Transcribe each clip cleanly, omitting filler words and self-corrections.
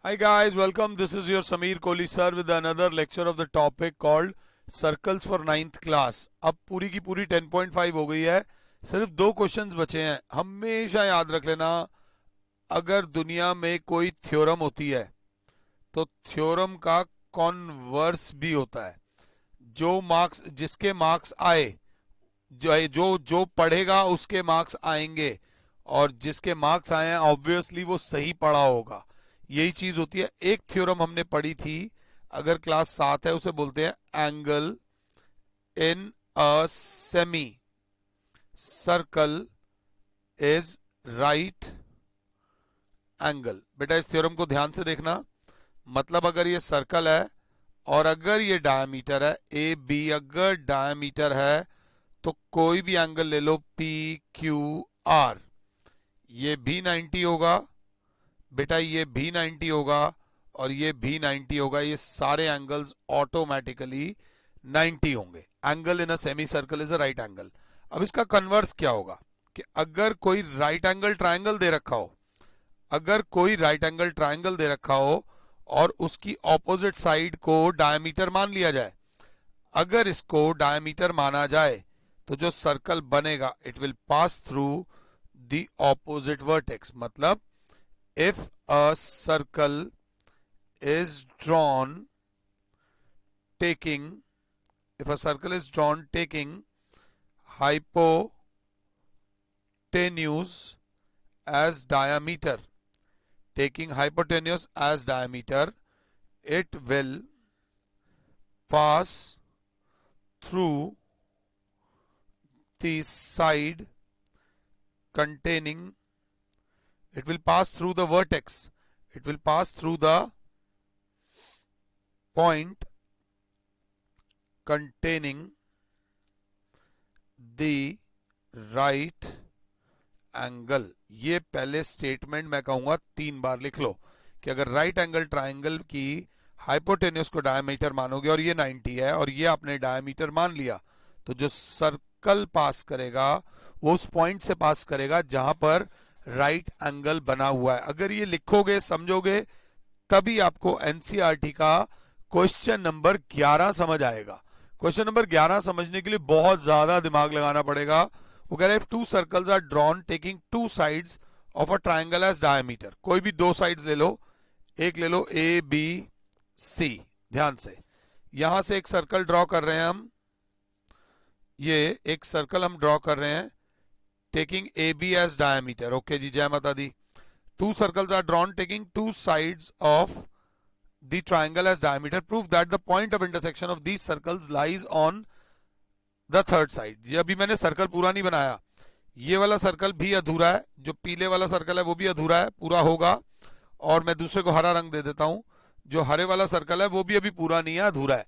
Hi guys, welcome. This is your Sameer Kohli sir with another lecture of the topic called Circles for 9th class. अब पूरी की पूरी 10.5 हो गई है, सिर्फ दो क्वेश्चंस बचे हैं. हमेशा याद रख लेना, अगर दुनिया में कोई थ्योरम होती है तो थ्योरम का कॉन्वर्स भी होता है. जो मार्क्स जिसके मार्क्स आए, जो जो जो पढ़ेगा उसके मार्क्स आएंगे, और जिसके मार्क्स आए हैं ऑब्वियसली वो सही पढ़ा होगा. यही चीज होती है. एक थ्योरम हमने पढ़ी थी, अगर क्लास 7 है, उसे बोलते हैं angle in a semi circle is right angle. बेटा इस थ्योरम को ध्यान से देखना. मतलब अगर ये सर्कल है और अगर ये डायमीटर है ए बी, अगर डायमीटर है तो कोई भी एंगल ले लो पी क्यू आर, ये भी 90 होगा बेटा, ये भी 90 होगा और ये भी 90 होगा. ये सारे एंगल्स ऑटोमेटिकली 90 होंगे. Angle in a semi circle is a right angle. अब इसका कन्वर्स क्या होगा कि अगर कोई राइट एंगल ट्रायंगल दे रखा हो, अगर कोई राइट एंगल ट्रायंगल दे रखा हो और उसकी ऑपोजिट साइड को डायमीटर मान लिया जाए, अगर इसको डायमीटर माना जाए तो जो सर्कल बनेगा it will pass through the opposite vertex. मतलब if a circle is drawn taking if a circle is drawn taking hypotenuse as diameter, it will pass through the side containing, it will pass through the vertex, it will pass through the point containing the right angle. ये पहले statement मैं कहूंगा 3 बार लिख लो कि अगर right angle triangle की hypotenuse को diameter मानोगे और ये 90 है और ये आपने डायमीटर मान लिया, तो जो सर्कल पास करेगा वो उस पॉइंट से पास करेगा जहां पर राइट एंगल बना हुआ है. अगर ये लिखोगे समझोगे तभी आपको एनसीईआरटी का क्वेश्चन नंबर 11 समझ आएगा. क्वेश्चन नंबर 11 समझने के लिए बहुत ज्यादा दिमाग लगाना पड़ेगा. वो कह रहे हैं if two circles are drawn taking two sides of a triangle as diameter. कोई भी दो साइड्स ले लो, एक ले लो ए बी सी. ध्यान से यहां से एक सर्कल ड्रॉ कर रहे हैं हम, ये एक सर्कल हम ड्रॉ कर रहे हैं taking AB as diameter. Okay जी, जय माता दी. Two circles are drawn taking two sides of the triangle as diameter. Prove that the point of intersection of these circles lies on the third side. ये अभी मैंने circle पूरा नहीं बनाया, ये वाला circle भी अधूरा है, जो पीले वाला सर्कल है वो भी अधूरा है, पूरा होगा. और मैं दूसरे को हरा रंग दे देता हूं, जो हरे वाला सर्कल है वो भी अभी पूरा नहीं है, अधूरा है.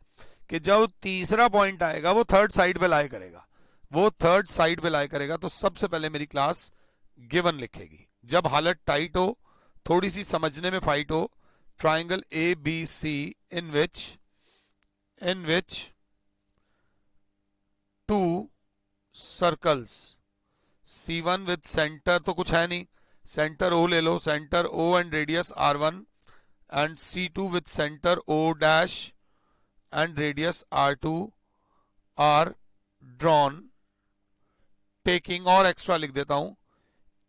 कि जब तीसरा पॉइंट आएगा वो थर्ड साइड पे लाई करेगा, वो थर्ड साइड पे लाई करेगा. तो सबसे पहले मेरी क्लास गिवन लिखेगी. जब हालत टाइट हो, थोड़ी सी समझने में फाइट हो, triangle A B C in which two circles C1 with centre तो कुछ है नहीं, सेंटर O ले लो, centre O and radius R1, and C2 with centre O dash and radius R2 are drawn taking, और extra लिख देता हूं,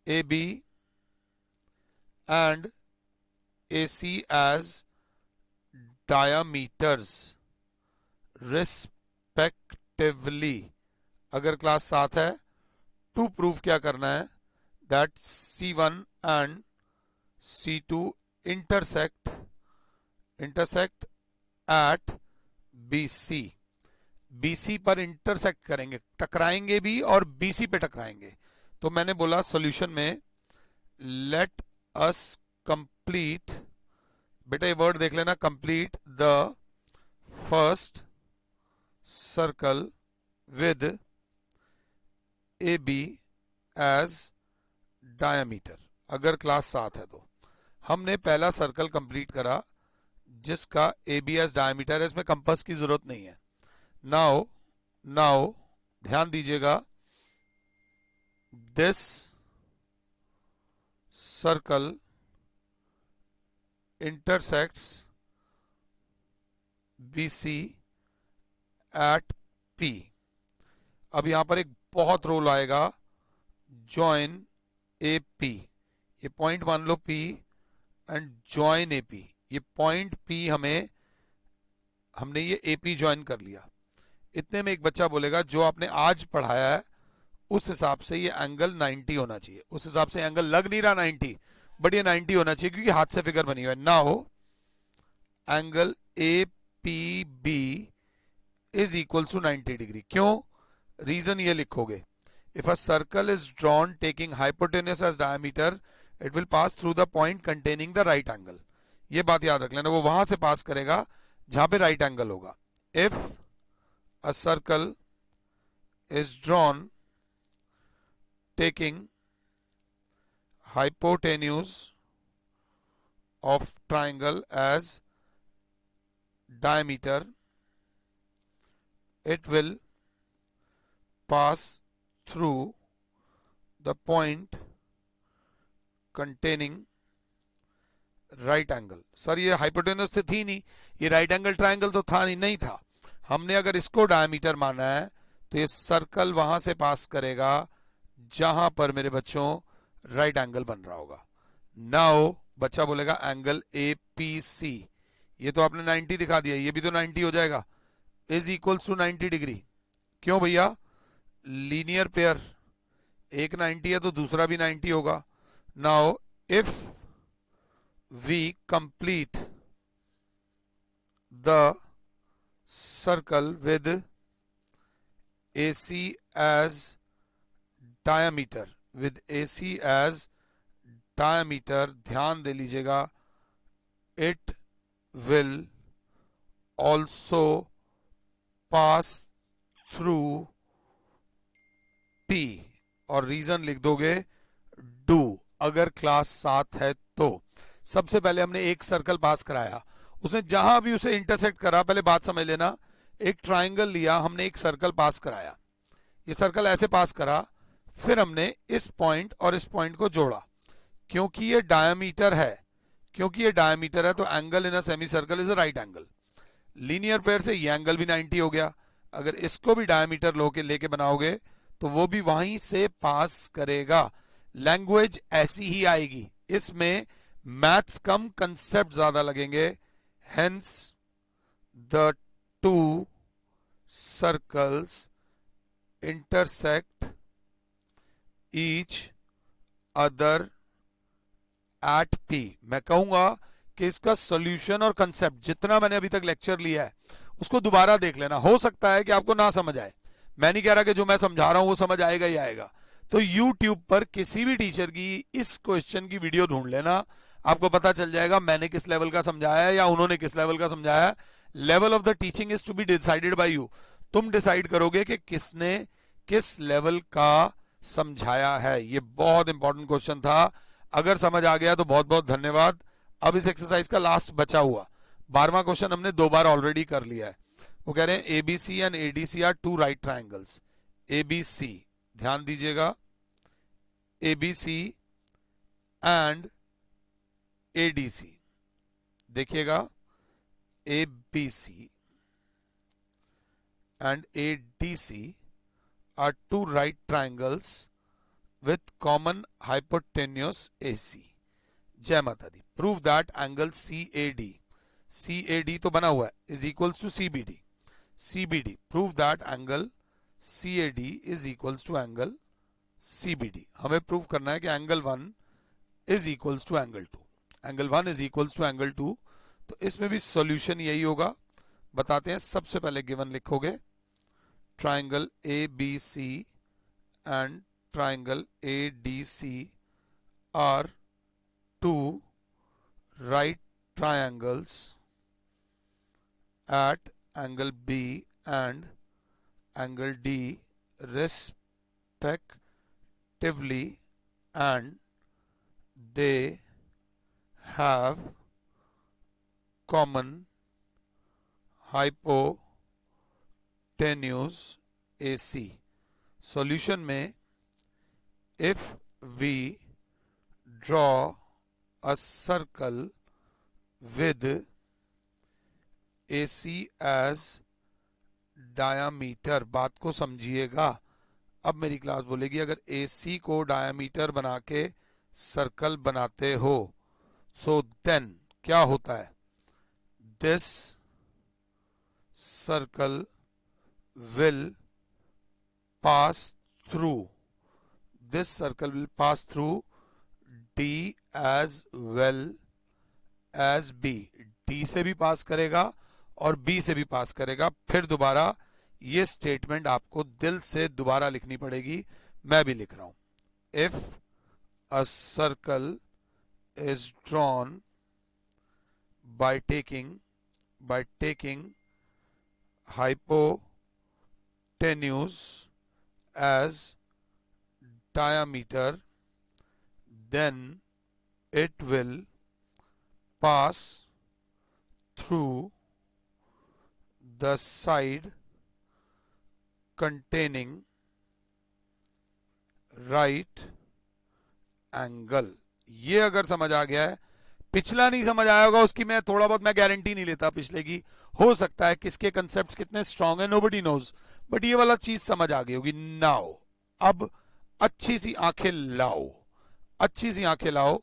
A B and A C as diameters respectively. अगर क्लास 7 है, टू प्रूव क्या करना है, that C1 and C2 intersect at BC. BC पर इंटरसेक्ट करेंगे, टकराएंगे भी और BC पे टकराएंगे. तो मैंने बोला सॉल्यूशन में लेट अस कंप्लीट, बेटा ये वर्ड देख लेना, complete the first circle with AB as diameter. अगर क्लास 7 है तो हमने पहला सर्कल कंप्लीट करा जिसका AB एज डायमीटर है, इसमें कंपास की जरूरत नहीं है. नाउ ध्यान दीजिएगा, this circle intersects BC at P। अब यहां पर एक बहुत रूल आएगा, join AP। ये पॉइंट मान लो P एंड join AP। ये पॉइंट P हमने ये AP ज्वाइन कर लिया। इतने में एक बच्चा बोलेगा जो आपने आज पढ़ाया है उस हिसाब से ये एंगल 90 होना चाहिए। उस हिसाब से एंगल लग नहीं रहा 90, बट ये 90 होना चाहिए क्योंकि हाथ से फिगर बनी हुई है। Now angle APB is equal to 90 degree. क्यों? रीजन ये लिखोगे, if a circle is drawn taking hypotenuse as diameter it will pass through the point containing the right angle. ये बात याद रख लेना, वो वहां से पास करेगा जहां पे राइट एंगल होगा। If a circle is drawn taking hypotenuse of triangle as diameter it will pass through the point containing right angle। Sir ये हाइपोटेन्यूस तो थी नहीं, ये राइट एंगल ट्राइंगल तो था नहीं था। हमने अगर इसको डायमीटर माना है तो ये सर्कल वहां से पास करेगा जहां पर मेरे बच्चों राइट एंगल बन रहा होगा। नाउ बच्चा बोलेगा एंगल APC, ये तो आपने 90 दिखा दिया, ये भी तो 90 हो जाएगा, इज इक्वल्स टू 90 डिग्री। क्यों भैया? लीनियर पेयर, एक 90 है तो दूसरा भी 90 होगा। Now if we complete the circle with AC as diameter, with AC as diameter, ध्यान दे लीजिएगा, it will also pass through P, और रीजन लिख दोगे डू, अगर क्लास 7 है तो। सबसे पहले हमने एक सर्कल पास कराया, उसने जहां भी उसे इंटरसेक्ट करा, पहले बात समझ लेना, एक ट्राइंगल लिया, हमने एक सर्कल पास कराया, ये सर्कल ऐसे पास करा, फिर हमने इस पॉइंट और इस पॉइंट को जोड़ा। क्योंकि ये डायमीटर है, तो angle in a semi circle is a right angle. Linear pair से ये एंगल भी 90 हो गया। अगर इसको भी डायमीटर लेके बनाओगे तो वो भी वहीं से पास करेगा। लैंग्वेज ऐसी ही आएगी, इसमें मैथ्स कम, कंसेप्ट ज्यादा लगेंगे। Hence the two circles intersect each other at P। मैं कहूंगा कि इसका सॉल्यूशन और कंसेप्ट जितना मैंने अभी तक लेक्चर लिया है उसको दोबारा देख लेना। हो सकता है कि आपको ना समझ आए, मैं नहीं कह रहा कि जो मैं समझा रहा हूं वो समझ आएगा ही आएगा। तो YouTube पर किसी भी टीचर की इस क्वेश्चन की वीडियो ढूंढ लेना, आपको पता चल जाएगा मैंने किस लेवल का समझाया है या उन्होंने किस लेवल का समझाया है। Level of the teaching is to be decided by you. तुम डिसाइड करोगे कि किसने किस लेवल का समझाया है। ये बहुत इंपॉर्टेंट क्वेश्चन था, अगर समझ आ गया तो बहुत बहुत धन्यवाद। अब इस एक्सरसाइज का लास्ट बचा हुआ 12वां क्वेश्चन हमने 2 बार ऑलरेडी कर लिया है। वो कह रहे हैं ABC and ADC are two right triangles. ABC, ध्यान दीजिएगा, ABC एंड ADC, देखिएगा, ABC and ADC are two right triangles with common hypotenuse AC। जय माता दी। प्रूव दैट एंगल CAD तो बना हुआ है is equals to CBD। Prove that angle CAD is equals to angle CBD। हमें prove करना है कि angle 1 is equals to angle 2, angle 1 is equals to angle 2। तो इसमें भी सॉल्यूशन यही होगा, बताते हैं। सबसे पहले गिवन लिखोगे, triangle ABC and triangle ADC are two right triangles at angle B and angle D respectively, and they have common hypotenuse AC। Solution में, if we draw a circle with AC as diameter। बात को समझिएगा। अब मेरी class बोलेगी अगर AC को diameter बना के सर्कल बनाते हो, सो देन क्या होता है? This circle will pass through, this circle will pass through D as well as B। D से भी पास करेगा और B से भी पास करेगा। फिर दोबारा ये स्टेटमेंट आपको दिल से दोबारा लिखनी पड़ेगी, मैं भी लिख रहा हूं। If a circle is drawn by taking hypotenuse as diameter, then it will pass through the side containing right angle। ये अगर समझ आ गया है, पिछला नहीं समझ आया होगा उसकी मैं थोड़ा बहुत मैं गारंटी नहीं लेता पिछले की, हो सकता है किसके कंसेप्ट्स कितने स्ट्रांग है नोबडी नोज, बट ये वाला चीज समझ आ गई होगी। नाउ अब अच्छी सी आंखें लाओ, अच्छी सी आंखें लाओ।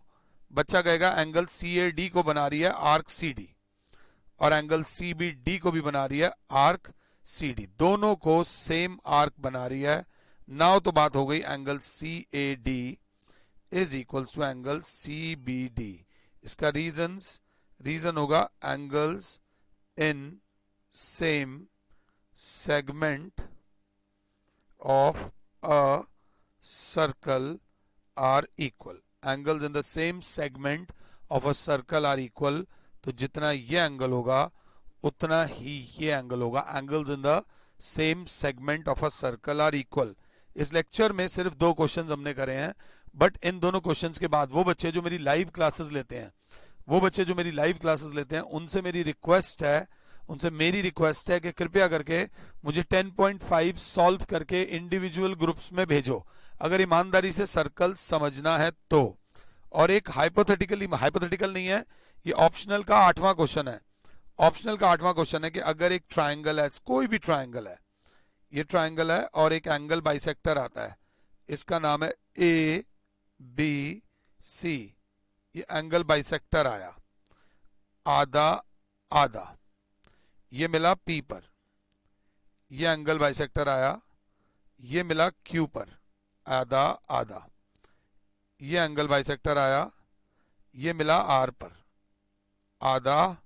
बच्चा कहेगा एंगल CAD को बना रही है आर्क CD और एंगल CBD को भी बना रही है आर्क CD, दोनों को सेम आर्क बना रही है। नाउ तो बात हो गई angle CAD is equals to angle CBD। इसका रीजन होगा angles in same segment of a circle are equal. Angles in the same segment of a circle are equal, तो जितना ये एंगल होगा उतना ही ये एंगल होगा। Angles in the same segment of a circle are equal. इस lecture में सिर्फ 2 क्वेश्चंस हमने करे हैं, बट इन दोनों क्वेश्चंस के बाद वो बच्चे जो मेरी लाइव क्लासेस लेते हैं, उनसे मेरी रिक्वेस्ट है कि कृपया करके मुझे 10.5 सॉल्व करके इंडिविजुअल ग्रुप्स में भेजो, अगर ईमानदारी से सर्कल समझना है तो। और एक हाइपोथेटिकल नहीं है, ये ऑप्शनल का 8वां क्वेश्चन है। कि अगर एक ट्राइंगल है, कोई भी ट्राइंगल है, ये ट्राइंगल है और एक एंगल बाइसेक्टर आता है, इसका नाम है ABC। ये एंगल बाइसेक्टर आया आधा आधा, ये मिला P पर। ये एंगल बाइसेक्टर आया, ये मिला Q पर आधा आधा। ये एंगल बाइसेक्टर आया, ये मिला R पर आधा।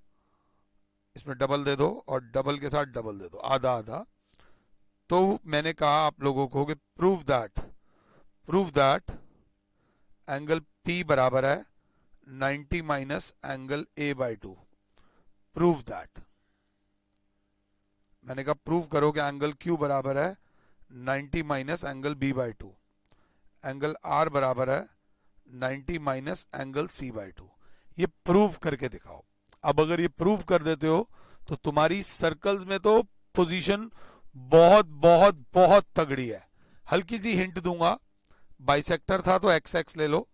इसमें डबल दे दो और डबल के साथ डबल दे दो, आधा आधा। तो मैंने कहा आप लोगों को कि प्रूव दैट एंगल P बराबर है 90 minus angle A/2। Prove that, मैंने कहा प्रूव करो कि एंगल Q बराबर है 90 minus angle B/2, angle R बराबर है 90 माइनस एंगल C/2। ये प्रूव करके दिखाओ। अब अगर ये प्रूव कर देते हो तो तुम्हारी सर्कल्स में तो पोजीशन बहुत बहुत बहुत तगड़ी है। हल्की सी हिंट दूंगा, बाइसेक्टर था तो XX ले लो,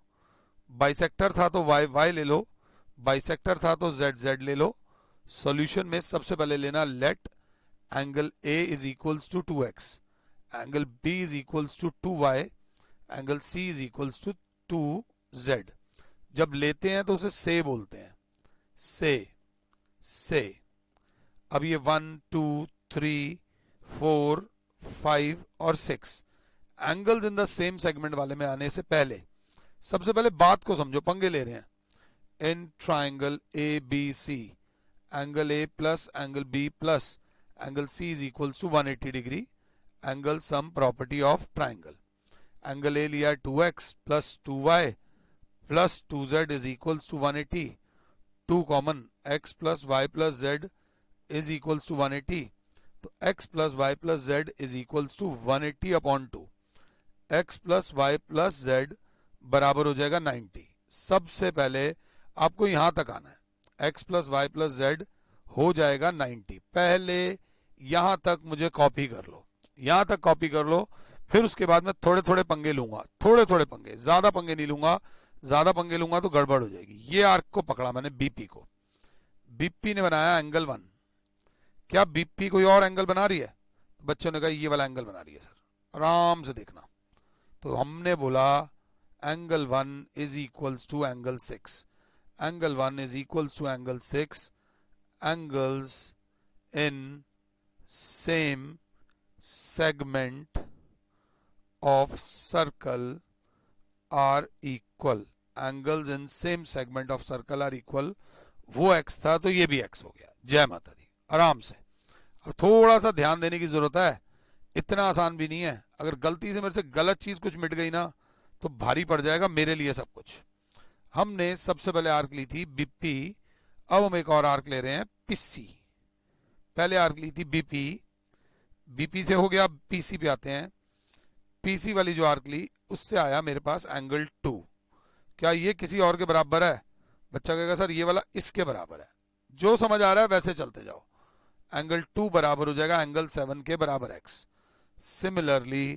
बाइसेक्टर था तो YY ले लो, बाइसेक्टर था तो ZZ ले लो। सॉल्यूशन में सबसे पहले लेना let angle A is equals to 2x, angle B is equals to 2y, angle C is equals to 2z। जब लेते हैं तो उसे से बोलते हैं, से। अब ये 1 2 3 4 5 और 6 angles in the same segment वाले में आने से पहले सबसे पहले बात को समझो, पंगे ले रहे हैं। In triangle ABC, angle A plus angle B plus angle C is equals to 180 degree, angle sum property of triangle. Angle A लिया 2x plus 2y plus 2z is equals to 180, 2 common, x plus y plus z is equals to 180, तो x plus y plus z is equals to 180 upon 2, x plus y plus z बराबर हो जाएगा 90। सबसे पहले आपको यहां तक आना है, x plus y plus z हो जाएगा 90। पहले यहां तक मुझे कॉपी कर लो, यहां तक कॉपी कर लो, फिर उसके बाद मैं थोड़े थोड़े पंगे लूंगा, थोड़े थोड़े पंगे, ज्यादा पंगे नहीं लूंगा, ज्यादा पंगे लूंगा तो गड़बड़ हो जाएगी। ये आर्क को पकड़ा मैंने BP को, बीपी ने बनाया एंगल 1, क्या बीपी कोई और एंगल बना रही है? तो बच्चों ने कहा ये वाला एंगल बना रही है सर, आराम से देखना। तो हमने बोला angle 1 is equals to angle 6, angle 1 is equals to angle 6, angles in same segment of circle are equal, angles in same segment of circle are equal। वो x था तो ये भी x हो गया। जय माता दी। आराम से। अब थोड़ा सा ध्यान देने की जरूरत है, इतना आसान भी नहीं है। अगर गलती से मेरे से गलत चीज कुछ मिट गई ना तो भारी पड़ जाएगा मेरे लिए सब कुछ। हमने सबसे पहले आर्क ली थी बीपी, अब हम एक और आर्क ले रहे हैं पीसी। पहले आर्क ली थी बीपी, बीपी से हो गया, पीसी पे आते हैं। पीसी वाली जो आर्क ली उससे आया मेरे पास एंगल 2। क्या ये किसी और के बराबर है? बच्चा कहेगा सर ये वाला इसके बराबर है। जो समझ आ रहा है वैसे चलते जाओ। एंगल 2 बराबर हो जाएगा एंगल 7 के बराबर x। Similarly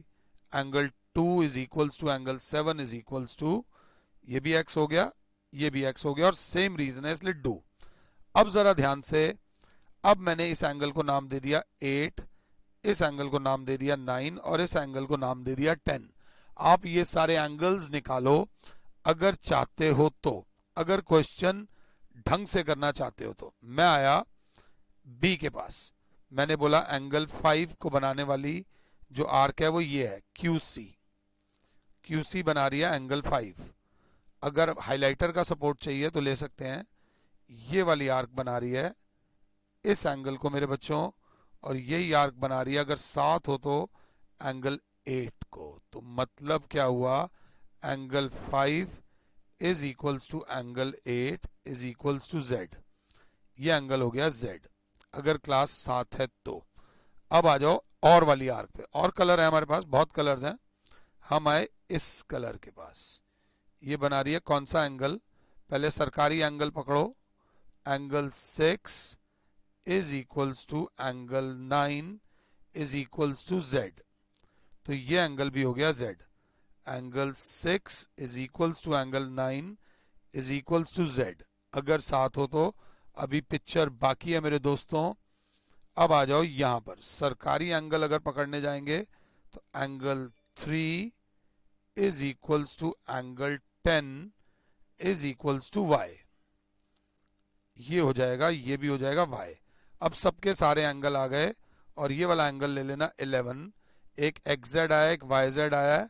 angle 2 is equals to angle 7 is equals to, ये भी x हो गया, ये भी x हो गया, और सेम रीजन है इसलिए डू। अब जरा ध्यान से, अब मैंने इस एंगल को नाम दे दिया 8, इस एंगल को नाम दे दिया 9 और इस एंगल को नाम दे दिया 10। आप ये सारे एंगल्स निकालो अगर चाहते हो तो, अगर क्वेश्चन ढंग से करना चाहते हो तो। मैं आया बी के पास, मैंने बोला एंगल 5 को बनाने वाली जो आर्क है वो ये है QC। QC बना रही है एंगल 5। अगर हाइलाइटर का सपोर्ट चाहिए तो ले सकते हैं। ये वाली आर्क बना रही है इस एंगल को मेरे बच्चों, और यही आर्क बना रही है अगर साथ हो तो एंगल 8 को। तो मतलब क्या हुआ, angle 5 is equals to angle 8 is equals to Z। ये एंगल हो गया Z अगर क्लास 7 है तो। अब आ जाओ और वाली आर्क पे। और कलर है हमारे पास, बहुत कलर्स हैं। हम आए इस कलर के पास, ये बना रही है कौन सा एंगल? पहले सरकारी एंगल पकड़ो, angle 6 is equals to angle 9 is equals to Z। तो ये एंगल भी हो गया Z। Angle 6 is equals to angle 9 is equals to Z अगर साथ हो तो। अभी पिक्चर बाकी है मेरे दोस्तों। अब आ जाओ यहां पर, सरकारी एंगल अगर पकड़ने जाएंगे तो angle 3 is equals to angle 10 is equals to Y। ये हो जाएगा, ये भी हो जाएगा Y। अब सबके सारे एंगल आ गए, और ये वाला एंगल ले लेना 11। एक XZ आया, एक YZ आया है,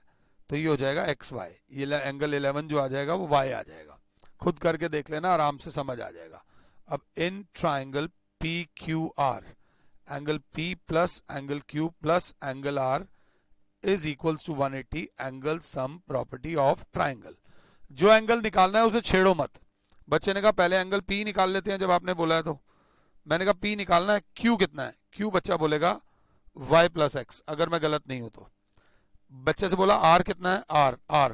तो ये हो जाएगा XY। ये एंगल 11 जो आ जाएगा वो Y आ जाएगा। खुद करके देख लेना, आराम से समझ आ जाएगा। अब in triangle PQR, angle P plus angle Q plus angle R is equals to 180 angle sum property of triangle. जो एंगल निकालना है उसे छेड़ो मत। बच्चे ने कहा पहले एंगल P निकाल लेते हैं, जब आपने बोला है तो मैंने कहा P निकालना है, Q कितना है? Q बच्चा बोलेगा Y प्लस X, अगर मैं गलत नहीं हूं तो। बच्चे से बोला R कितना है? R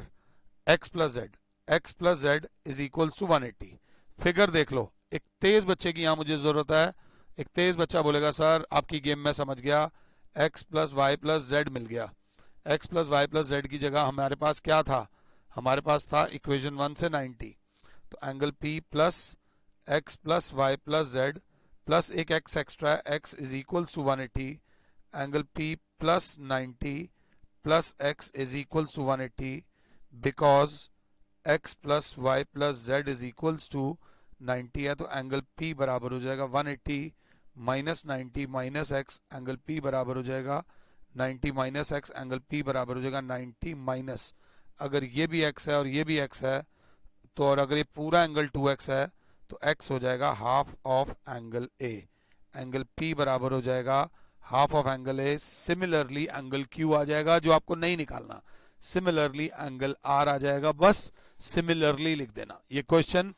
X plus Z, X plus Z is equals to 180। Figure देख लो, एक तेज बच्चे की यहां मुझे जरूरत है। एक तेज बच्चा बोलेगा सर आपकी गेम में समझ गया, X plus y plus Z मिल गया। X plus y plus Z की जगह हमारे पास क्या था? हमारे पास था इक्वेशन 1 से 90। तो एंगल P plus X plus y plus Z plus एक X extra, X is equals to 180। एंगल P plus 90 plus X is equals to 180 because X plus y plus Z is equals to 90 है। तो एंगल P बराबर हो जाएगा 180 minus 90 minus X, एंगल P बराबर हो जाएगा 90 माइनस X, एंगल P बराबर हो जाएगा 90 माइनस, अगर ये भी X है और ये भी X है तो, और अगर ये पूरा एंगल 2X है तो X हो जाएगा half of angle A। Angle P बराबर हो जाएगा half of angle A। Similarly angle Q आ जाएगा, जो आपको नहीं निकालना। सिमिलरली एंगल R आ जाएगा, बस सिमिलरली लिख देना। ये क्वेश्चन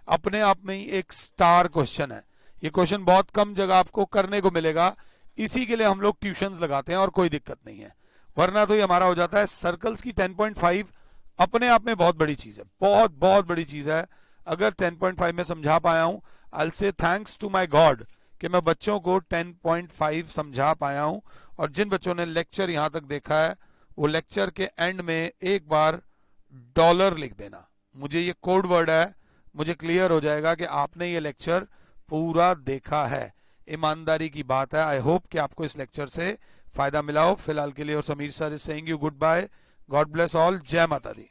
अपने आप में ही एक स्टार क्वेश्चन है। ये क्वेश्चन बहुत कम जगह आपको करने को मिलेगा, इसी के लिए हम लोग ट्यूशंस लगाते हैं, और कोई दिक्कत नहीं है। वरना तो ये हमारा हो जाता है। सर्कल्स की 10.5 अपने आप में बहुत बड़ी चीज है, बहुत बहुत बड़ी चीज है। अगर 10.5 में समझा पाया हूं, I will say thanks to my god कि मैं बच्चों को 10.5 समझा पाया हूं। और जिन बच्चों ने लेक्चर यहां तक देखा है, वो लेक्चर के एंड में एक बार $, लिख देना। मुझे ये कोड वर्ड है, मुझे क्लियर हो जाएगा कि आपने ये लेक्चर पूरा देखा है, ईमानदारी की बात है। आई होप कि आपको इस लेक्चर से फायदा मिला हो। फिलहाल के लिए और Sameer sir is saying you good bye, God bless all, जय माता दी।